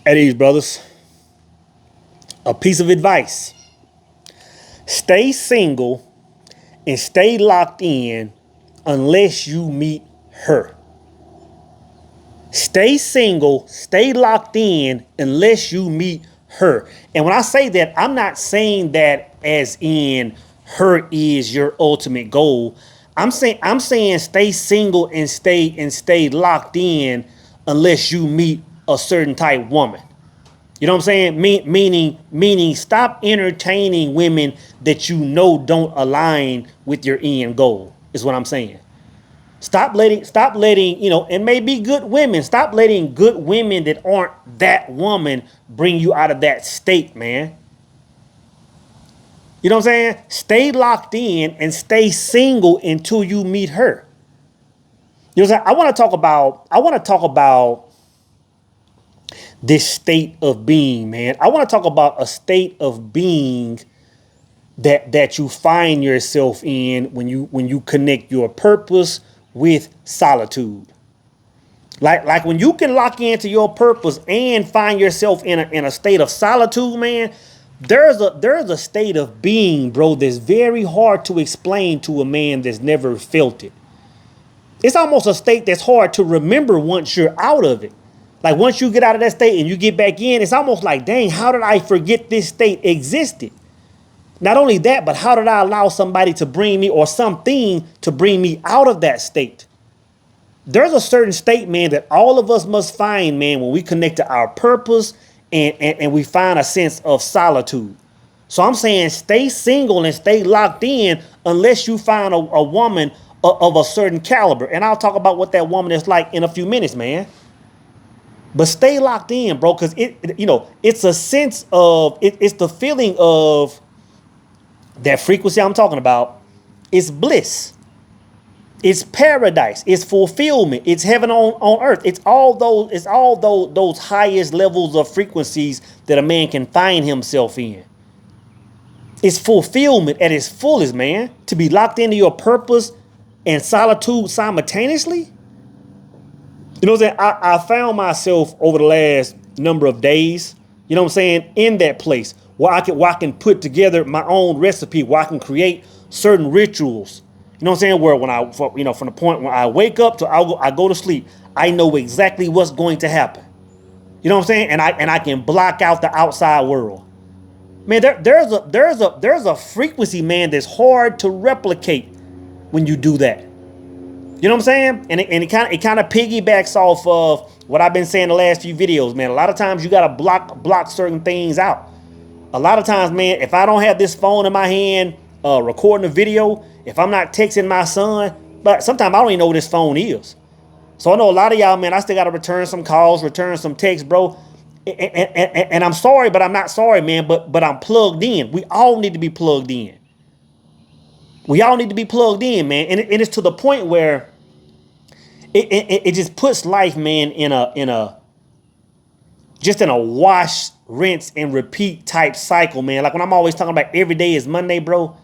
At ease, brothers. A piece of advice. Stay single and stay locked in unless you meet her. Stay single, stay locked in unless you meet her. And when I say that, I'm not saying that as in her is your ultimate goal. I'm saying stay single and stay locked in unless you meet a certain type woman. You know what I'm saying? Meaning stop entertaining women that you know don't align with your end goal, is what I'm saying. Stop letting, and maybe good women, stop letting good women that aren't that woman bring you out of that state, man. You know what I'm saying? Stay locked in and stay single until you meet her. You know what I'm saying? I want to talk about this state of being, man. I want to talk about a state of being that you find yourself in when you connect your purpose with solitude. Like when you can lock into your purpose and find yourself in a state of solitude, man. There's a state of being, bro, that's very hard to explain to a man that's never felt it. It's almost a state that's hard to remember once you're out of it. Like once you get out of that state and you get back in, it's almost like, dang, how did I forget this state existed? Not only that, but how did I allow somebody to bring me or something to bring me out of that state? There's a certain state, man, that all of us must find, man, when we connect to our purpose and we find a sense of solitude. So I'm saying stay single and stay locked in unless you find a woman of a certain caliber. And I'll talk about what that woman is like in a few minutes, man. But stay locked in, bro, because it's a sense of it's the feeling of that frequency I'm talking about. It's bliss. It's paradise. It's fulfillment. It's heaven on earth. It's all those highest levels of frequencies that a man can find himself in. It's fulfillment at its fullest, man. To be locked into your purpose and solitude simultaneously. You know what I'm saying? I found myself over the last number of days, you know what I'm saying, in that place where I can put together my own recipe, where I can create certain rituals. You know what I'm saying? Where from the point when I wake up to I go to sleep, I know exactly what's going to happen. You know what I'm saying? And I can block out the outside world. Man, there's a frequency, man, that's hard to replicate when you do that. You know what I'm saying? And it kind of piggybacks off of what I've been saying the last few videos, man. A lot of times you gotta block certain things out. A lot of times, man, if I don't have this phone in my hand, recording a video, if I'm not texting my son, but sometimes I don't even know what this phone is. So I know a lot of y'all, man, I still gotta return some calls, return some texts, bro. And I'm sorry, but I'm not sorry, man. But I'm plugged in. We all need to be plugged in. We all need to be plugged in, man. And it's to the point where it just puts life, man, in a wash, rinse, and repeat type cycle, man. Like when I'm always talking about every day is Monday, bro.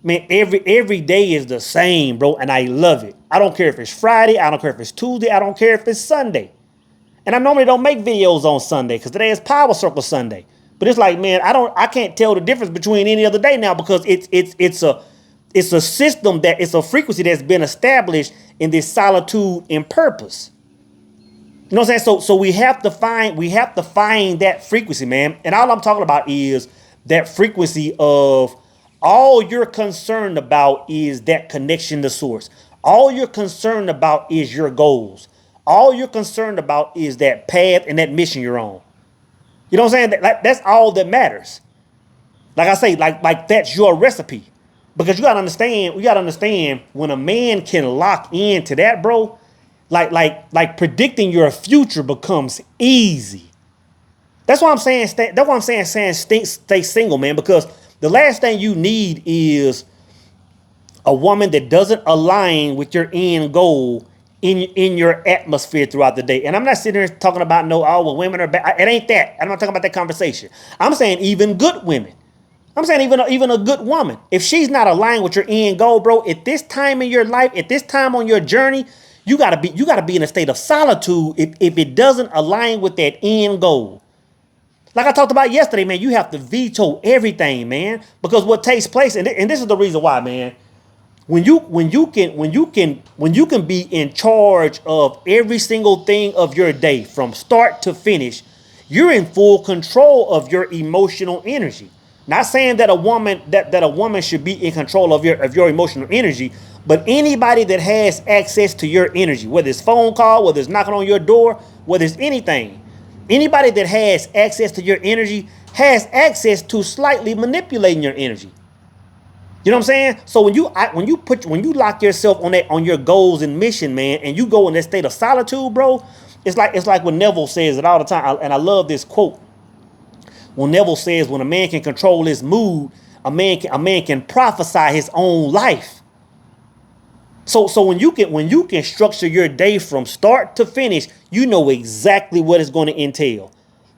Man, every day is the same, bro. And I love it. I don't care if it's Friday. I don't care if it's Tuesday. I don't care if it's Sunday. And I normally don't make videos on Sunday because today is Power Circle Sunday. But it's like, man, I can't tell the difference between any other day now because it's a system it's a frequency that's been established in this solitude and purpose. You know what I'm saying? So we have to find that frequency, man. And all I'm talking about is that frequency of all you're concerned about is that connection to source. All you're concerned about is your goals. All you're concerned about is that path and that mission you're on. You know what I'm saying? That's all that matters. Like I say, like that's your recipe. Because you gotta understand when a man can lock into that, bro, like predicting your future becomes easy. That's why I'm saying stay single, man, because the last thing you need is a woman that doesn't align with your end goal in your atmosphere throughout the day. And I'm not sitting here talking about women are bad. It ain't that. I'm not talking about that conversation. I'm saying even good women. I'm saying even a good woman. If she's not aligned with your end goal, bro, at this time in your life, at this time on your journey, you gotta be in a state of solitude if it doesn't align with that end goal. Like I talked about yesterday, man, you have to veto everything, man. Because what takes place, and this is the reason why, man, when you can be in charge of every single thing of your day from start to finish, you're in full control of your emotional energy. Not saying that a woman should be in control of your emotional energy, but anybody that has access to your energy, whether it's phone call, whether it's knocking on your door, whether it's anything, anybody that has access to your energy has access to slightly manipulating your energy. You know what I'm saying? So when you lock yourself on your goals and mission, man, and you go in that state of solitude, bro, it's like what Neville says it all the time, and I love this quote. When Neville says, when a man can control his mood, a man can prophesy his own life. So when you can structure your day from start to finish, you know exactly what it's going to entail.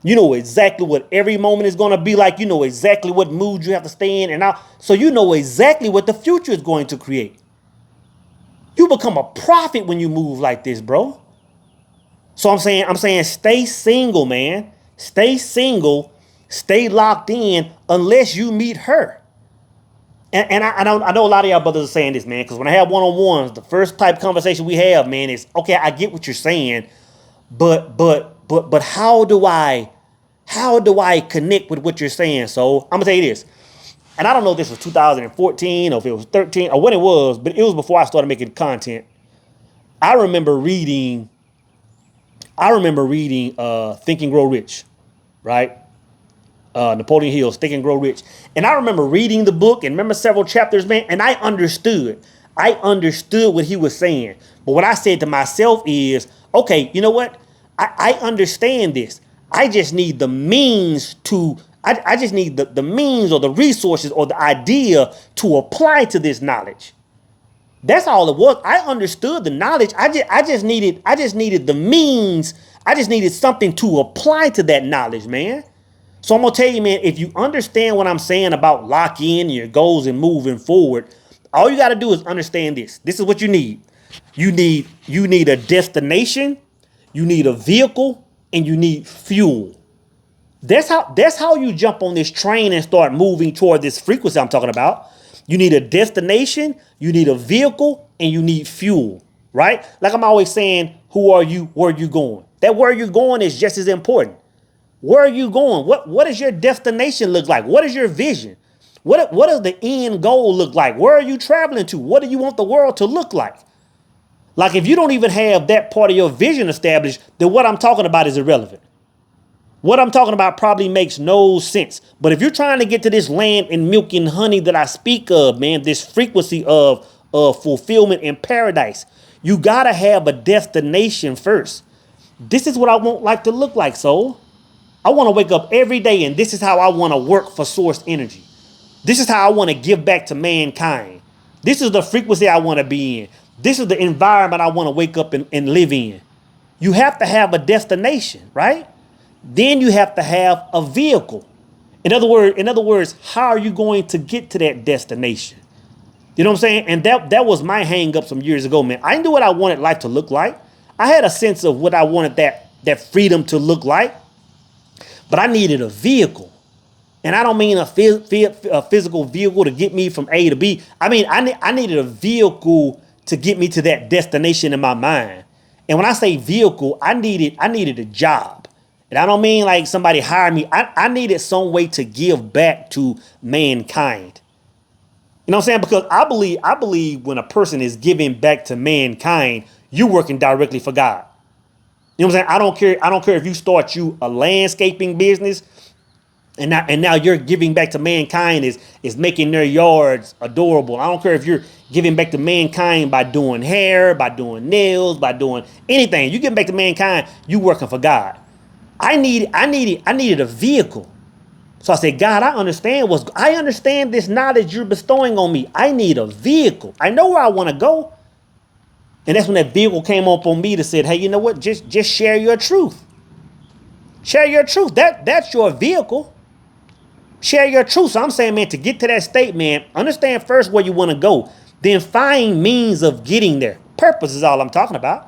You know exactly what every moment is going to be like. You know exactly what mood you have to stay in and out. So you know exactly what the future is going to create. You become a prophet when you move like this, bro. So I'm saying stay single, man. Stay single. Stay locked in unless you meet her. And I know a lot of y'all brothers are saying this, man, because when I have one-on-ones, the first type of conversation we have, man, is, okay, I get what you're saying, but how do I connect with what you're saying? So I'm gonna tell you this, and I don't know if this was 2014 or if it was 13 or when it was, but it was before I started making content. I remember reading Think and Grow Rich, right? Napoleon Hill's Think and Grow Rich. And I remember reading the book and remember several chapters, man, and I understood. I understood what he was saying. But what I said to myself is, okay, you know what? I understand this. I just need the means to, I just need the means or the resources or the idea to apply to this knowledge. That's all it was. I understood the knowledge. I just needed the means. I just needed something to apply to that knowledge, man. So I'm gonna tell you, man, if you understand what I'm saying about lock in your goals and moving forward, all you gotta do is understand this. This is what you need. You need a destination, you need a vehicle, and you need fuel. That's how you jump on this train and start moving toward this frequency I'm talking about. You need a destination, you need a vehicle, and you need fuel, right? Like I'm always saying, who are you? Where are you going? That where you're going is just as important. Where are you going? What does your destination look like? What is your vision? What does the end goal look like? Where are you traveling to? What do you want the world to look like? Like if you don't even have that part of your vision established, then what I'm talking about is irrelevant. What I'm talking about probably makes no sense. But if you're trying to get to this land and milk and honey that I speak of, man, this frequency of fulfillment in paradise, you got to have a destination first. This is what I want life to look like, soul. I want to wake up every day and this is how I want to work for source energy. This is how I want to give back to mankind. This is the frequency I want to be in. This is the environment I want to wake up and live in. You have to have a destination, right? Then you have to have a vehicle. In other words, how are you going to get to that destination? You know what I'm saying? And that was my hang up some years ago, man. I knew what I wanted life to look like. I had a sense of what I wanted that freedom to look like. But I needed a vehicle. And I don't mean a physical vehicle to get me from A to B. I mean, I needed a vehicle to get me to that destination in my mind. And when I say vehicle, I needed a job. And I don't mean like somebody hired me. I needed some way to give back to mankind. You know what I'm saying? Because I believe when a person is giving back to mankind, you're working directly for God. You know what I'm saying? I don't care if you start you a landscaping business and now you're giving back to mankind is making their yards adorable. I don't care if you're giving back to mankind by doing hair, by doing nails, by doing anything. You giving back to mankind, you working for God. I needed a vehicle. So I said, God, I understand this knowledge you're bestowing on me. I need a vehicle. I know where I want to go. And that's when that vehicle came up on me to say, hey, you know what? Just share your truth. Share your truth. That's your vehicle. Share your truth. So I'm saying, man, to get to that state, man, understand first where you want to go. Then find means of getting there. Purpose is all I'm talking about.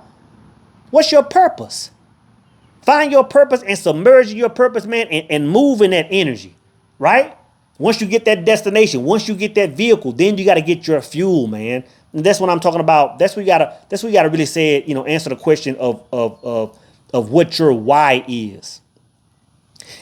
What's your purpose? Find your purpose and submerge in your purpose, man, and move in that energy, right? Once you get that destination, once you get that vehicle, then you got to get your fuel, man. And that's what I'm talking about. That's what we gotta really say it, answer the question of what your why is.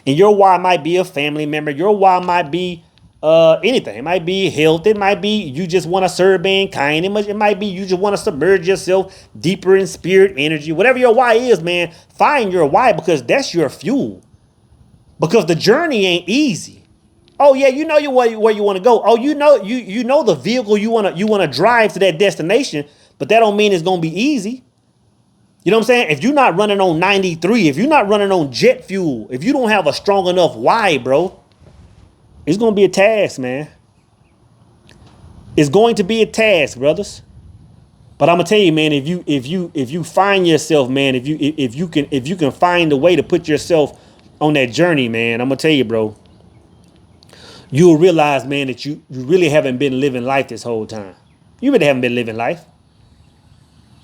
And your why might be a family member. Your why might be anything. It might be health. It might be you just want to serve mankind. It might be you just want to submerge yourself deeper in spirit energy. Whatever your why is, man, find your why, because that's your fuel. Because the journey ain't easy. Oh yeah, you know where you want to go. Oh, you know the vehicle you want to drive to that destination, but that don't mean it's gonna be easy. You know what I'm saying? If you're not running on 93, if you're not running on jet fuel, if you don't have a strong enough why, bro, it's going to be a task, man. It's going to be a task, brothers. But I'm going to tell you, man, if you find yourself, man, if you can find a way to put yourself on that journey, man, I'm going to tell you, bro, you'll realize, man, that you really haven't been living life this whole time. You really haven't been living life.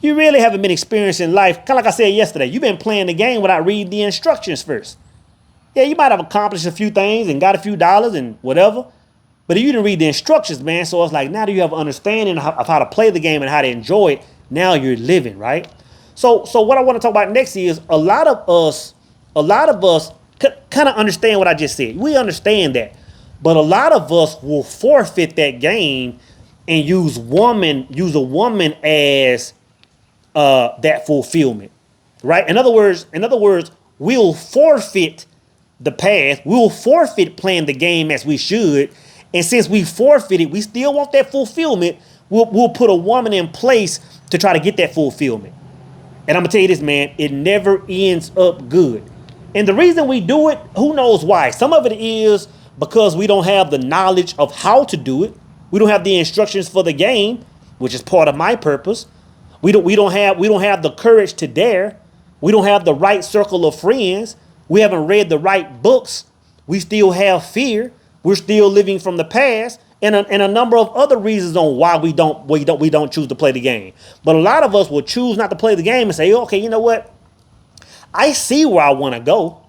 You really haven't been experiencing life. Kind of like I said yesterday, you've been playing the game without reading the instructions first. Yeah, you might have accomplished a few things and got a few dollars and whatever, but if you didn't read the instructions, man, so it's like now that you have an understanding of how to play the game and how to enjoy it, now you're living, right? So what I want to talk about next is a lot of us kind of understand what I just said. We understand that, but a lot of us will forfeit that game and use a woman as that fulfillment, right? In other words, we'll forfeit the path. We'll forfeit playing the game as we should. And since we forfeited, we still want that fulfillment. We'll put a woman in place to try to get that fulfillment. And I'm gonna tell you this, man, it never ends up good. And the reason we do it, who knows why? Some of it is because we don't have the knowledge of how to do it. We don't have the instructions for the game, which is part of my purpose. We don't have the courage to dare. We don't have the right circle of friends. We haven't read the right books. We still have fear. We're still living from the past, and a number of other reasons on why we don't choose to play the game. But a lot of us will choose not to play the game and say, okay, you know what? I see where I want to go,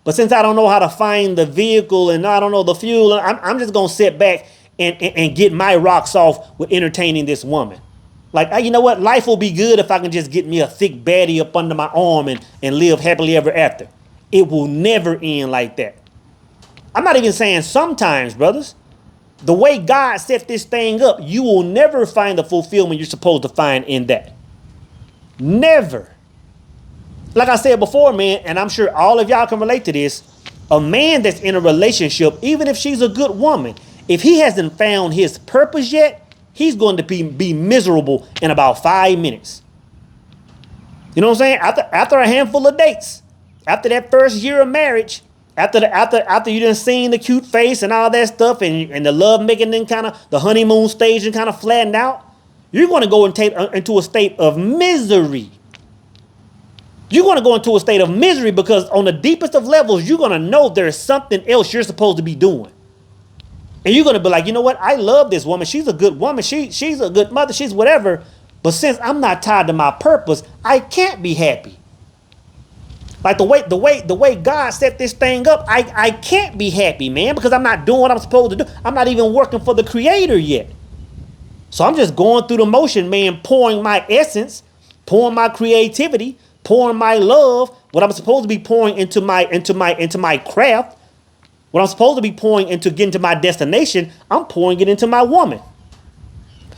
but since I don't know how to find the vehicle and I don't know the fuel, I'm just gonna sit back and get my rocks off with entertaining this woman. Like, you know what? Life will be good if I can just get me a thick baddie up under my arm and live happily ever after. It will never end like that. I'm not even saying sometimes, brothers. The way God set this thing up, you will never find the fulfillment you're supposed to find in that. Never. Like I said before, man, and I'm sure all of y'all can relate to this, a man that's in a relationship, even if she's a good woman, if he hasn't found his purpose yet, he's going to be miserable in about 5 minutes. You know what I'm saying? After a handful of dates, after that first year of marriage, after you done seen the cute face and all that stuff, and the love making then kind of the honeymoon stage and kind of flattened out, you're going to go into a state of misery. You're going to go into a state of misery because on the deepest of levels, you're going to know there's something else you're supposed to be doing. And you're going to be like, you know what? I love this woman. She's a good woman. She's a good mother. She's whatever. But since I'm not tied to my purpose, I can't be happy. Like the way God set this thing up, I can't be happy, man, because I'm not doing what I'm supposed to do. I'm not even working for the Creator yet. So I'm just going through the motion, man, pouring my essence, pouring my creativity, pouring my love, what I'm supposed to be pouring into my craft. What I'm supposed to be pouring into getting to my destination, I'm pouring it into my woman.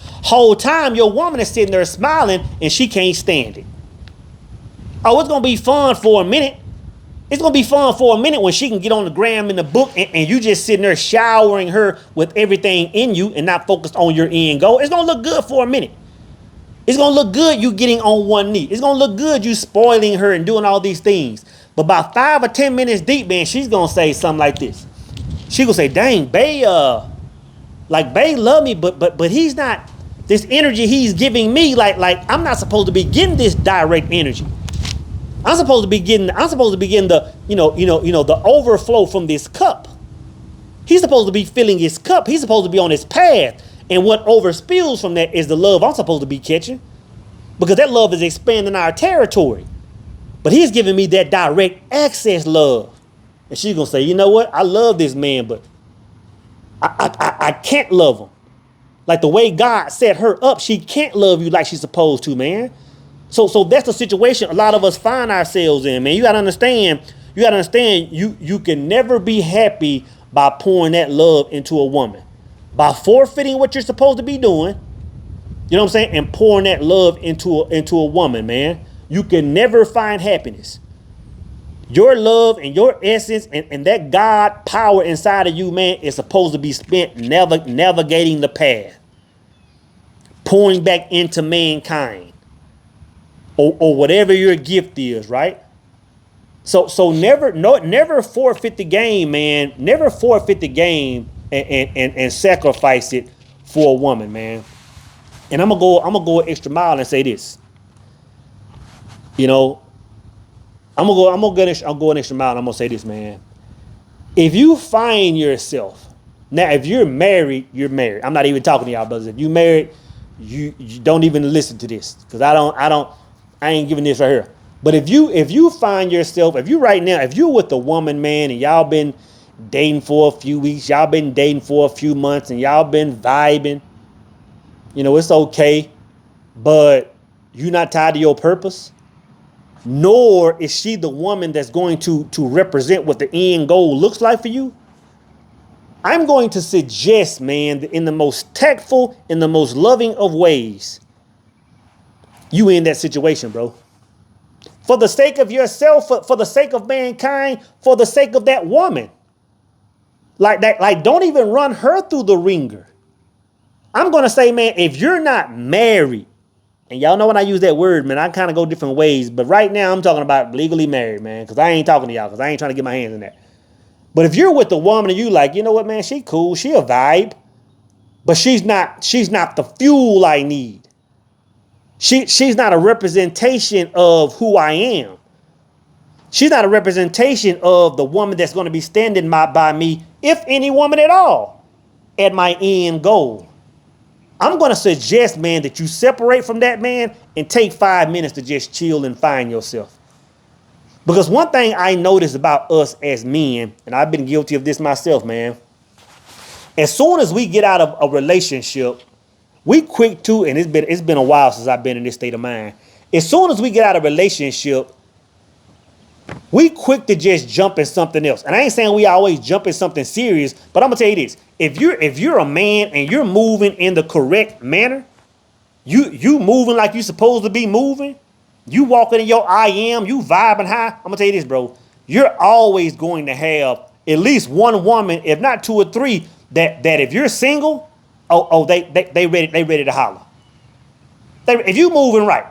Whole time your woman is sitting there smiling and she can't stand it. Oh, it's going to be fun for a minute. It's going to be fun for a minute when she can get on the gram in the book and you just sitting there showering her with everything in you and not focused on your end goal. It's going to look good for a minute. It's going to look good you getting on one knee. It's going to look good you spoiling her and doing all these things. But about 5 or 10 minutes deep, man, she's going to say something like this. She going to say, dang, Bae, Bae love me, but he's not, this energy he's giving me, like I'm not supposed to be getting this direct energy. I'm supposed to be getting the, the overflow from this cup. He's supposed to be filling his cup. He's supposed to be on his path. And what overspills from that is the love I'm supposed to be catching. Because that love is expanding our territory. But he's giving me that direct access love. And she's going to say, you know what? I love this man, but I can't love him. Like the way God set her up, she can't love you like she's supposed to, man. So that's the situation a lot of us find ourselves in, man. You gotta understand, you can never be happy by pouring that love into a woman. By forfeiting what you're supposed to be doing, you know what I'm saying, and pouring that love into a woman, man. You can never find happiness. Your love and your essence and that God power inside of you, man, is supposed to be spent navigating the path, pouring back into mankind. Or whatever your gift is, right? So never forfeit the game, man. Never forfeit the game and sacrifice it for a woman, man. And I'm gonna go an extra mile and say this. You know, I'm gonna go an extra mile and I'm gonna say this, man. If you find yourself now, if you're married, you're married. I'm not even talking to y'all brothers. If you married, you don't even listen to this because I ain't giving this right here. But if you find yourself, if you're with a woman, man, and y'all been dating for a few weeks, y'all been dating for a few months, and y'all been vibing, you know, it's okay, but you're not tied to your purpose, nor is she the woman that's going to represent what the end goal looks like for you. I'm going to suggest, man, that in the most tactful, in the most loving of ways, you in that situation, bro. For the sake of yourself, for the sake of mankind, for the sake of that woman. Like that, like don't even run her through the ringer. I'm gonna say, man, if you're not married, and y'all know when I use that word, man, I kind of go different ways. But right now I'm talking about legally married, man, because I ain't talking to y'all, because I ain't trying to get my hands in that. But if you're with a woman and you like, you know what, man, she cool, she a vibe, but she's not the fuel I need. She's not a representation of who I am. She's not a representation of the woman that's going to be standing by me, if any woman at all, at my end goal. I'm going to suggest, man, that you separate from that man and take 5 minutes to just chill and find yourself. Because one thing I noticed about us as men, and I've been guilty of this myself, man, as soon as we get out of a relationship, we quick to, and it's been a while since I've been in this state of mind. As soon as we get out of a relationship, we quick to just jump in something else. And I ain't saying we always jump in something serious, but I'm gonna tell you this: if you're a man and you're moving in the correct manner, you moving like you supposed to be moving, you walking in your I am, you vibing high. I'm gonna tell you this, bro: you're always going to have at least one woman, if not 2 or 3, that if you're single. They ready to holler. If you moving right,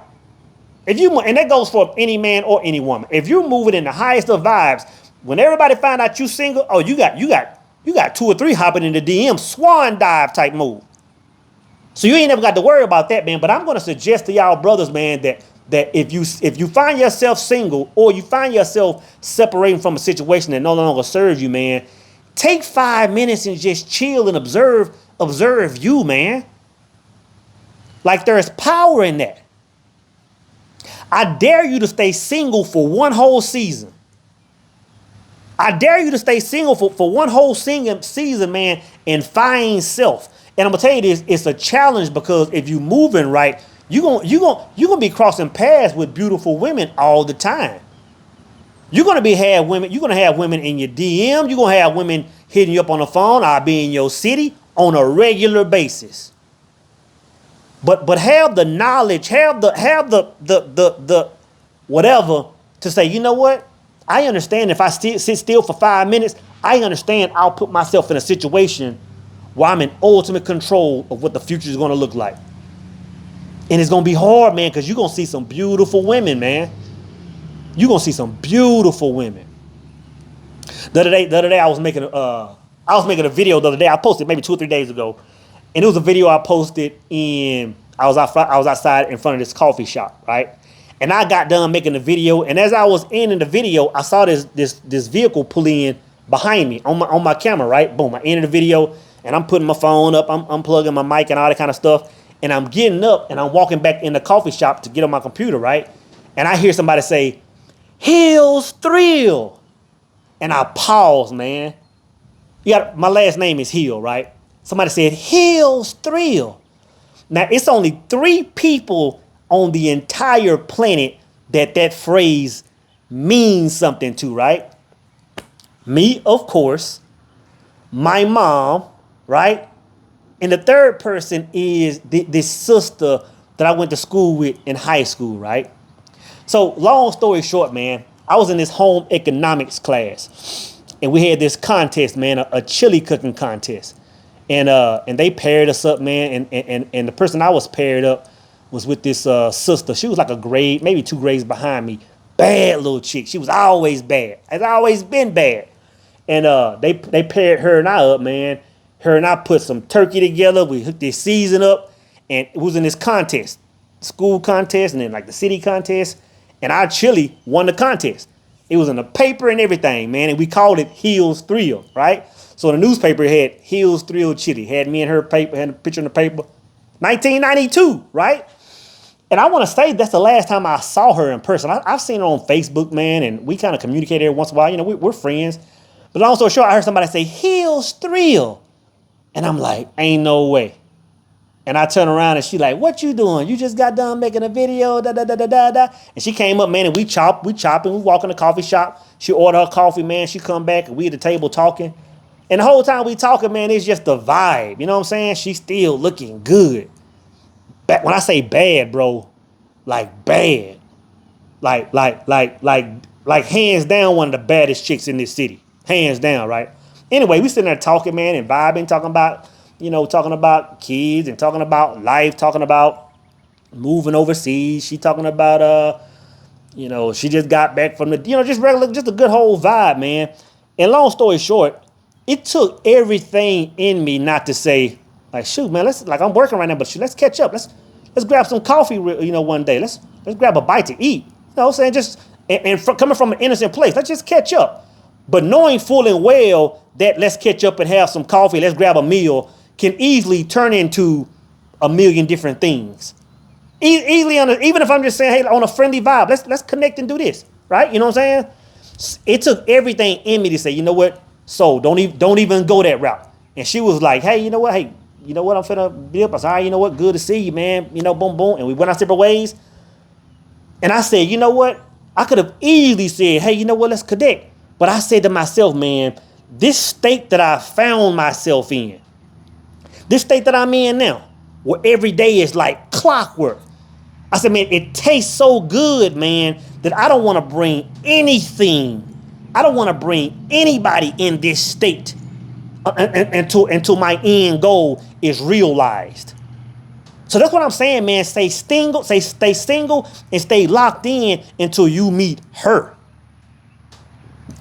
and that goes for any man or any woman. If you're moving in the highest of vibes, when everybody find out you single, you got 2 or 3 hopping in the DM, swan dive type move. So you ain't never got to worry about that, man. But I'm gonna suggest to y'all brothers, man, that if you find yourself single or you find yourself separating from a situation that no longer serves you, man, take 5 minutes and just chill and observe you, man. Like there's power in that. I dare you to stay single for one whole season. I dare you to stay single for one whole season, man, and find self. And I'm gonna tell you this, it's a challenge because if you moving right, you're gonna be crossing paths with beautiful women all the time. You're gonna have women in your DM, you're gonna have women hitting you up on the phone, I'll be in your city on a regular basis. But have the knowledge, have the whatever to say, you know what? I understand if I sit still for 5 minutes, I understand I'll put myself in a situation where I'm in ultimate control of what the future is going to look like. And it's going to be hard, man, because you're going to see some beautiful women, man. You're going to see some beautiful women. The other day I was making a video the other day. I posted maybe 2 or 3 days ago. And it was a video I posted I was outside in front of this coffee shop, right? And I got done making the video, and as I was ending the video, I saw this vehicle pull in behind me on my camera, right? Boom, I ended the video, and I'm putting my phone up, I'm unplugging my mic and all that kind of stuff, and I'm getting up and I'm walking back in the coffee shop to get on my computer, right? And I hear somebody say, Hill's Thrill. And I paused, man. My last name is Hill, right? Somebody said, Hill's Thrill. Now, it's only 3 people on the entire planet that phrase means something to, right? Me, of course, my mom, right? And the third person is this sister that I went to school with in high school, right? So long story short, man, I was in this home economics class and we had this contest, man, a chili cooking contest. And they paired us up, man. And the person I was paired up was with this sister. She was like a grade, maybe 2 grades behind me. Bad little chick. She was always bad. Has always been bad. And they paired her and I up, man. Her and I put some turkey together. We hooked this season up, and it was in this contest, school contest, and then like the city contest. And our chili won the contest. It was in the paper and everything, man. And we called it Hill's Thrill, right? So the newspaper had Hill's Thrill chili. Had me and her paper, had a picture in the paper. 1992, right? And I want to say that's the last time I saw her in person. I've seen her on Facebook, man, and we kind of communicate every once in a while. You know, we're friends. But also sure, I heard somebody say Hill's Thrill. And I'm like, ain't no way. And I turn around and she like, what you doing? You just got done making a video, da da da da da da. And she came up, man, and we chopping, we walk in the coffee shop. She order her coffee, man. She come back and we at the table talking. And the whole time we talking, man, it's just the vibe. You know what I'm saying? She's still looking good. When I say bad, bro, like bad. Like hands down one of the baddest chicks in this city. Hands down, right? Anyway, we sitting there talking, man, and vibing, talking about kids and talking about life, talking about moving overseas. She talking about, she just got back from just regular, just a good whole vibe, man. And long story short, it took everything in me not to say, like, shoot, man, I'm working right now, but shoot, let's catch up. Let's grab some coffee, one day. Let's grab a bite to eat. You know what I'm saying? Coming from an innocent place, let's just catch up. But knowing full and well that let's catch up and have some coffee, let's grab a meal, can easily turn into a million different things. Easily, even if I'm just saying, hey, on a friendly vibe, let's connect and do this, right? You know what I'm saying? It took everything in me to say, you know what? So don't even go that route. And she was like, hey, you know what? Hey, you know what? I'm finna be up. I said, all right, you know what? Good to see you, man. Boom, boom. And we went our separate ways. And I said, you know what? I could have easily said, hey, you know what? Let's connect. But I said to myself, man, this state that I found myself in, this state that I'm in now, where every day is like clockwork. I said, man, it tastes so good, man, that I don't want to bring anything. I don't want to bring anybody in this state until my end goal is realized. So that's what I'm saying, man. Stay single and stay locked in until you meet her.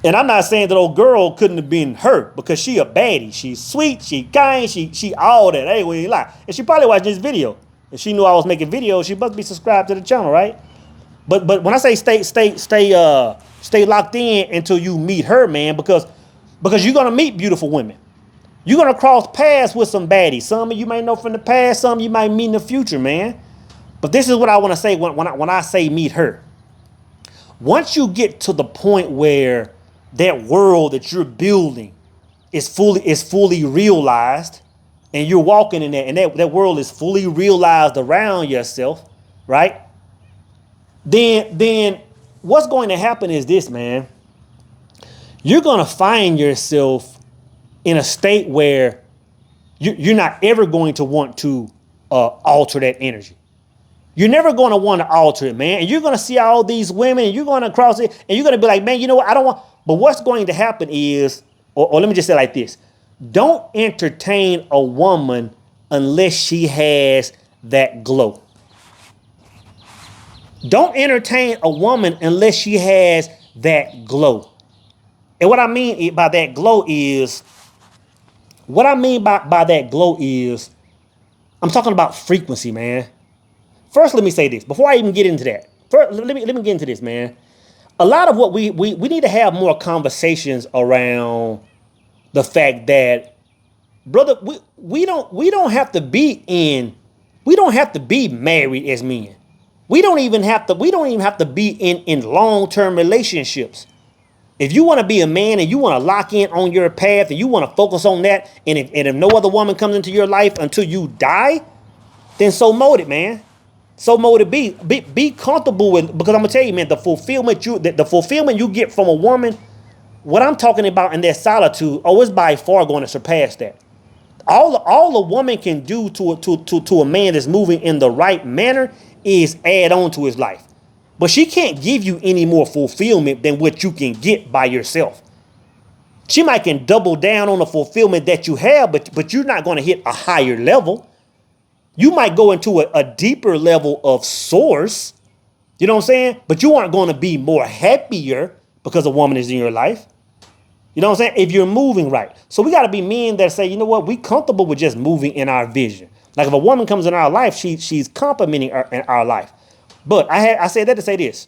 And I'm not saying that old girl couldn't have been her, because she a baddie. She's sweet, she kind, she all that. Hey, we lie. And she probably watched this video. If she knew I was making videos, she must be subscribed to the channel, right? But when I say stay locked in until you meet her, man, because you're gonna meet beautiful women. You're gonna cross paths with some baddies. Some of you may know from the past, some you might meet in the future, man. But this is what I want to say when I say meet her. Once you get to the point where that world that you're building is fully realized, and you're walking in there, and that world is fully realized around yourself, right? Then what's going to happen is this, man. You're going to find yourself in a state where you're not ever going to want to alter that energy. You're never going to want to alter it, man. And you're going to see all these women, and you're going to cross it, and you're going to be like, man, you know what? I don't want. But what's going to happen is, or let me just say it like this. Don't entertain a woman unless she has that glow. Don't entertain a woman unless she has that glow. And what I mean by that glow is, I'm talking about frequency, man. First, let me say this before I even get into that. First, let me get into this, man. A lot of what we need to have more conversations around the fact that, brother, we don't have to be married as men. We don't even have to be in long-term relationships. If you want to be a man and you want to lock in on your path and you want to focus on that, and if no other woman comes into your life until you die, then so mote it, man. So mote it be comfortable with, because I'm gonna tell you, man, the fulfillment you get from a woman, what I'm talking about in that solitude, it's by far going to surpass that. All a woman can do to a man that's moving in the right manner is add on to his life. But she can't give you any more fulfillment than what you can get by yourself. She might can double down on the fulfillment that you have, but you're not going to hit a higher level. You might go into a deeper level of source. You know what I'm saying? But you aren't going to be more happier because a woman is in your life. You know what I'm saying? If you're moving right. So we got to be men that say, you know what? We comfortable with just moving in our vision. Like if a woman comes in our life, she's complimenting our life. But I said that to say this.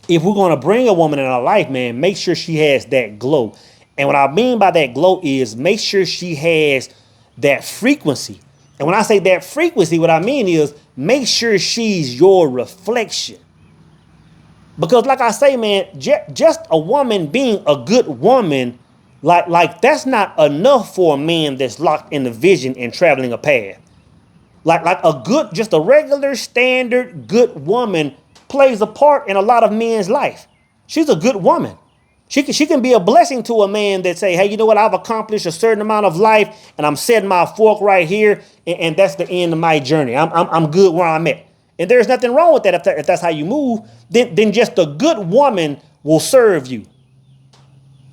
If we're going to bring a woman in our life, man, make sure she has that glow. And what I mean by that glow is make sure she has that frequency. And when I say that frequency, what I mean is make sure she's your reflection. Because like I say, man, just a woman being a good woman, like that's not enough for a man that's locked in the vision and traveling a path. Like just a regular standard good woman plays a part in a lot of men's life. She's a good woman. She can be a blessing to a man that say, hey, you know what? I've accomplished a certain amount of life and I'm setting my fork right here. And that's the end of my journey. I'm good where I'm at. And there's nothing wrong with that if that's how you move. Then just a good woman will serve you.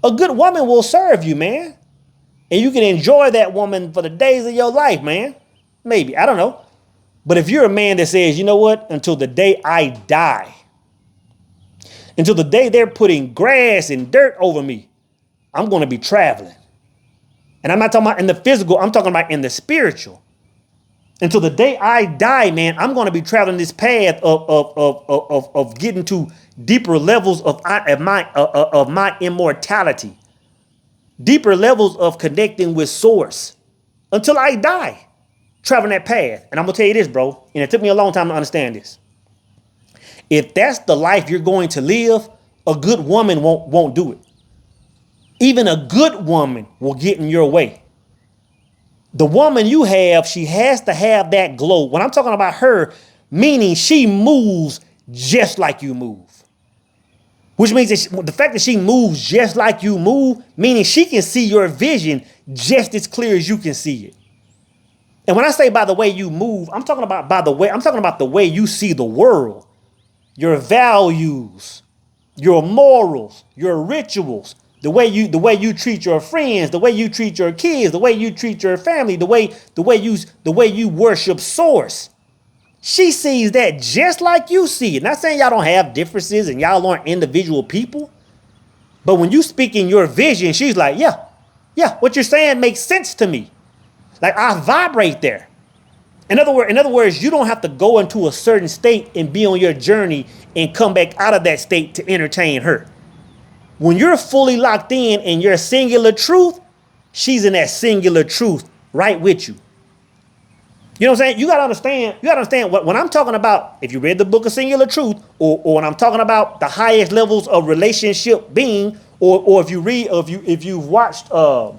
A good woman will serve you, man. And you can enjoy that woman for the days of your life, man. Maybe, I don't know. But if you're a man that says, you know what, until the day I die, until the day they're putting grass and dirt over me, I'm going to be traveling. And I'm not talking about in the physical, I'm talking about in the spiritual. Until the day I die, man, I'm going to be traveling this path of getting to deeper levels of my immortality, deeper levels of connecting with source until I die. Traveling that path. And I'm going to tell you this, bro. And it took me a long time to understand this. If that's the life you're going to live, a good woman won't do it. Even a good woman will get in your way. The woman you have, she has to have that glow. When I'm talking about her, meaning she moves just like you move. Which means that the fact that she moves just like you move, meaning she can see your vision just as clear as you can see it. And when I say by the way you move, I'm talking about the way you see the world, your values, your morals, your rituals, the way you treat your friends, the way you treat your kids, the way you treat your family, the way you worship source. She sees that just like you see it. Not saying y'all don't have differences and y'all aren't individual people, but when you speak in your vision, she's like, yeah, what you're saying makes sense to me. Like I vibrate there. In other words, you don't have to go into a certain state and be on your journey and come back out of that state to entertain her. When you're fully locked in your singular truth, she's in that singular truth right with you. You know what I'm saying? You gotta understand when I'm talking about, if you read the book of Singular Truth, or when I'm talking about the highest levels of relationship being, or if you've watched the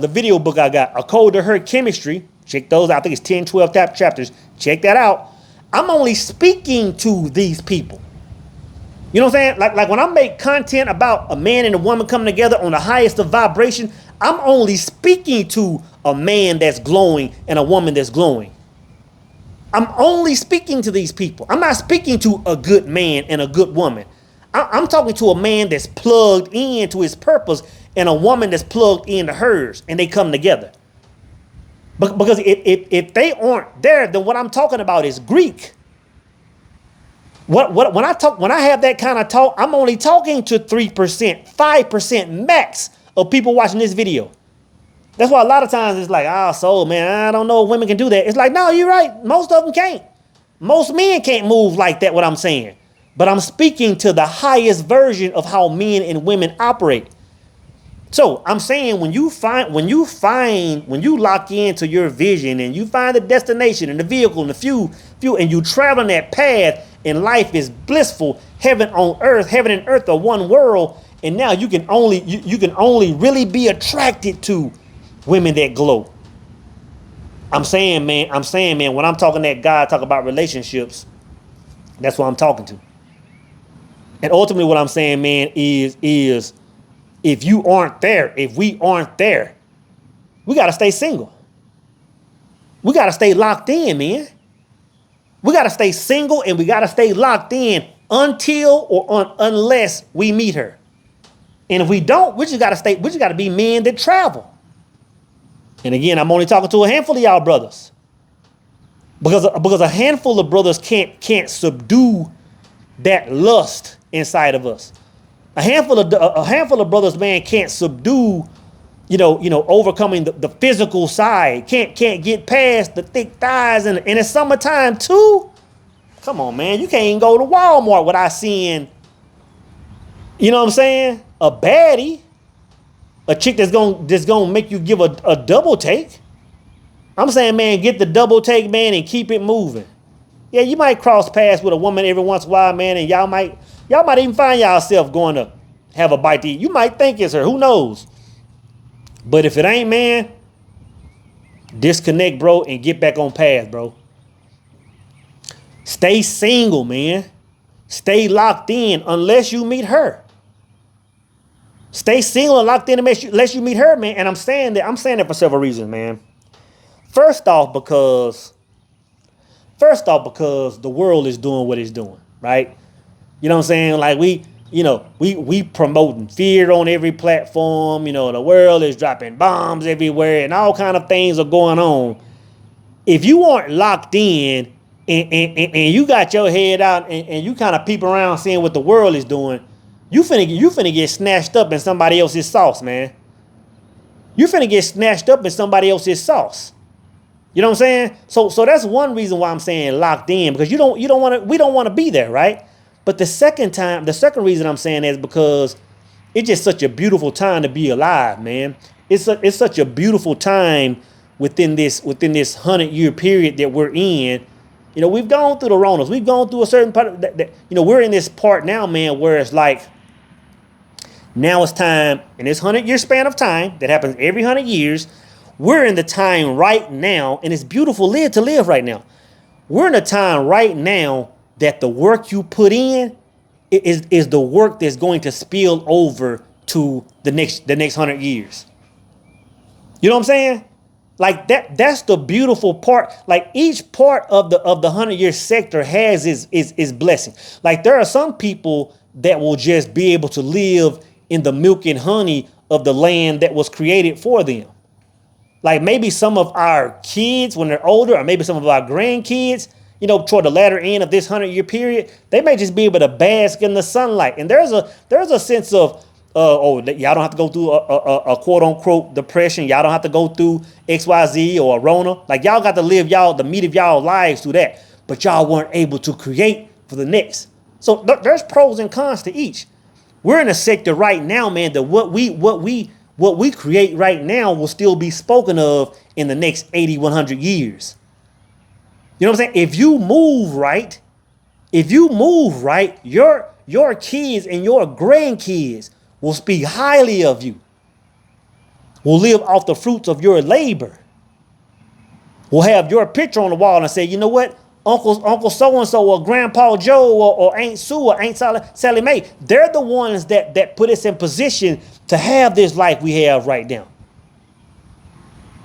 video book I got, A Code to Her Chemistry, check those out. I think it's 10, 12 chapters. Check that out. I'm only speaking to these people. You know what I'm saying? Like when I make content about a man and a woman coming together on the highest of vibration, I'm only speaking to a man that's glowing and a woman that's glowing. I'm only speaking to these people. I'm not speaking to a good man and a good woman. I'm talking to a man that's plugged into his purpose and a woman that's plugged into hers, and they come together. Because if they aren't there, then what I'm talking about is Greek. When I have that kind of talk, I'm only talking to 3%, 5% max of people watching this video. That's why a lot of times it's like, so man, I don't know if women can do that. It's like, no, you're right. Most of them can't. Most men can't move like that, what I'm saying. But I'm speaking to the highest version of how men and women operate. So I'm saying when you lock into your vision and you find the destination and the vehicle and the few, and you travel that path and life is blissful, heaven and earth are one world, and now you can only really be attracted to women that glow. I'm saying, man, when I'm talking that God talk about relationships, that's what I'm talking to. And ultimately what I'm saying, man, is if you aren't there, if we aren't there, we got to stay single. We got to stay locked in, man. We got to stay single and we got to stay locked in unless we meet her. And if we don't, we just got to be men that travel. And again, I'm only talking to a handful of y'all brothers. Because a handful of brothers can't subdue that lust inside of us. A handful of brothers, man, can't subdue, overcoming the physical side. Can't get past the thick thighs, and it's summertime too. Come on, man, you can't even go to Walmart without seeing, you know what I'm saying, a baddie, a chick that's gonna make you give a double take. I'm saying, man, get the double take, man, and keep it moving. Yeah, you might cross paths with a woman every once in a while, man, and y'all might even find yourself going to have a bite to eat. You might think it's her. Who knows? But if it ain't, man, disconnect, bro, and get back on path, bro. Stay single, man. Stay locked in unless you meet her. Stay single and locked in unless you meet her, man. And I'm saying that for several reasons, man. First off, because the world is doing what it's doing, right? You know what I'm saying? Like we promoting fear on every platform. The world is dropping bombs everywhere and all kind of things are going on. If you aren't locked in and you got your head out and you kind of peep around seeing what the world is doing, you finna get snatched up in somebody else's sauce, man. You finna get snatched up in somebody else's sauce. You know what I'm saying? So that's one reason why I'm saying locked in, because we don't want to be there, right? But the second reason I'm saying is because it's just such a beautiful time to be alive, man. It's such a beautiful time within this 100-year period that we're in. We've gone through the Ronas. We've gone through a certain part of that. We're in this part now, man, where it's like, now it's time in this 100-year span of time that happens every 100 years. We're in the time right now, and it's beautiful to live right now. We're in a time right now that the work you put in is the work that's going to spill over to the next 100 years. You know what I'm saying? Like that's the beautiful part. Like each part of the 100-year sector has its blessing. Like there are some people that will just be able to live in the milk and honey of the land that was created for them. Like maybe some of our kids when they're older, or maybe some of our grandkids, toward the latter end of this 100-year period, they may just be able to bask in the sunlight. And there's a sense of, y'all don't have to go through a quote unquote depression. Y'all don't have to go through XYZ or a Rona. Like y'all got to live the meat of y'all lives through that. But y'all weren't able to create for the next. So there's pros and cons to each. We're in a sector right now, man, that what we create right now will still be spoken of in the next 80, 100 years. You know what I'm saying? If you move right, your kids and your grandkids will speak highly of you, will live off the fruits of your labor, will have your picture on the wall and say, you know what? Uncle so-and-so or Grandpa Joe or Aunt Sue or Aunt Sally Mae, they're the ones that put us in position to have this life we have right now.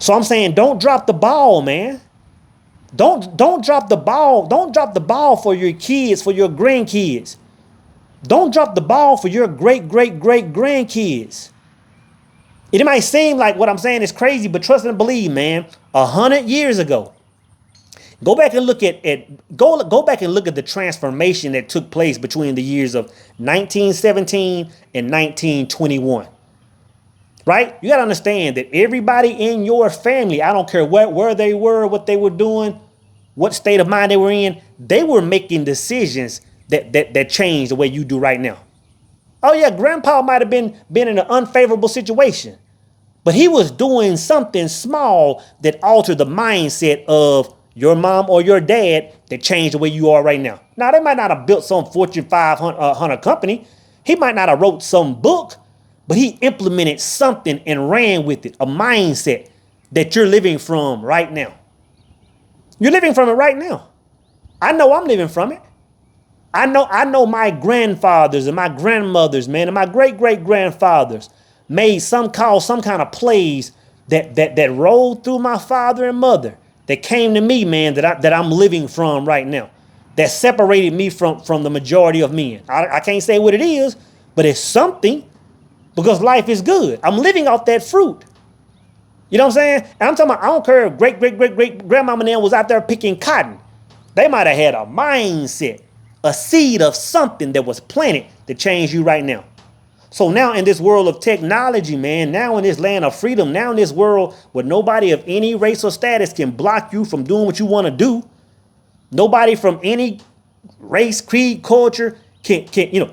So I'm saying don't drop the ball, man. Don't drop the ball. Don't drop the ball for your kids, for your grandkids. Don't drop the ball for your great grandkids. It might seem like what I'm saying is crazy, but trust and believe, man. 100 years ago, go back and look at the transformation that took place between the years of 1917 and 1921. Right? You got to understand that everybody in your family, I don't care where they were, what they were doing, what state of mind they were in, they were making decisions that changed the way you do right now. Oh yeah, grandpa might have been in an unfavorable situation, but he was doing something small that altered the mindset of your mom or your dad that changed the way you are right now. Now, they might not have built some Fortune 500 company. He might not have wrote some book, but he implemented something and ran with it, a mindset that you're living from right now. You're living from it right now. I know I'm living from it. I know my grandfathers and my grandmothers, man, and my great grandfathers made some kind of plays that rolled through my father and mother that came to me, man, that I'm living from right now. That separated me from the majority of men. I can't say what it is, but it's something, because life is good. I'm living off that fruit. You know what I'm saying? And I'm talking about, I don't care if great grandmama and them was out there picking cotton. They might have had a mindset, a seed of something that was planted to change you right now. So now in this world of technology, man, now in this land of freedom, now in this world where nobody of any race or status can block you from doing what you want to do, nobody from any race, creed, culture can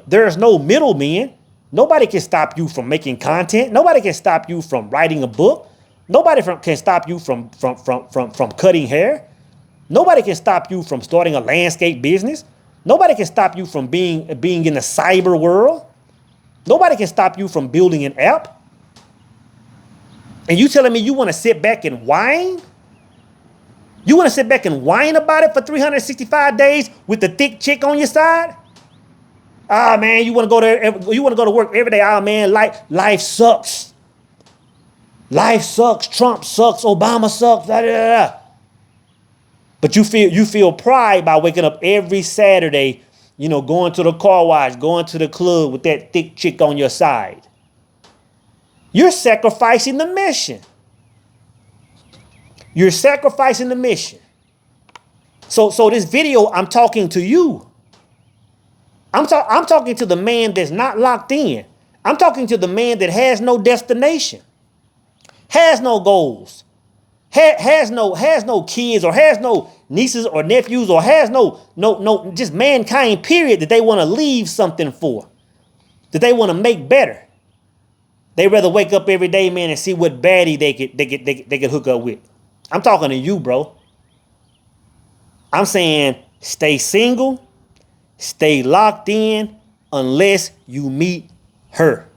there's no middlemen. Nobody can stop you from making content. Nobody can stop you from writing a book. Nobody can stop you from cutting hair. Nobody can stop you from starting a landscape business. Nobody can stop you from being in the cyber world. Nobody can stop you from building an app. And you telling me you want to sit back and whine? You want to sit back and whine about it for 365 days with the thick chick on your side? Ah, man, you want to go there? You want to go to work every day? Ah, man, life sucks. Life sucks. Trump sucks. Obama sucks. Da, da, da, da. But you feel pride by waking up every Saturday, going to the car wash, going to the club with that thick chick on your side. You're sacrificing the mission. You're sacrificing the mission. So this video, I'm talking to you. I'm talking to the man that's not locked in. I'm talking to the man that has no destination, has no goals, has no kids, or has no nieces or nephews, or has no just mankind, period, that they want to leave something for, that they want to make better. They rather wake up every day, man, and see what baddie they could hook up with. I'm talking to you, bro. I'm saying stay single, stay locked in unless you meet her.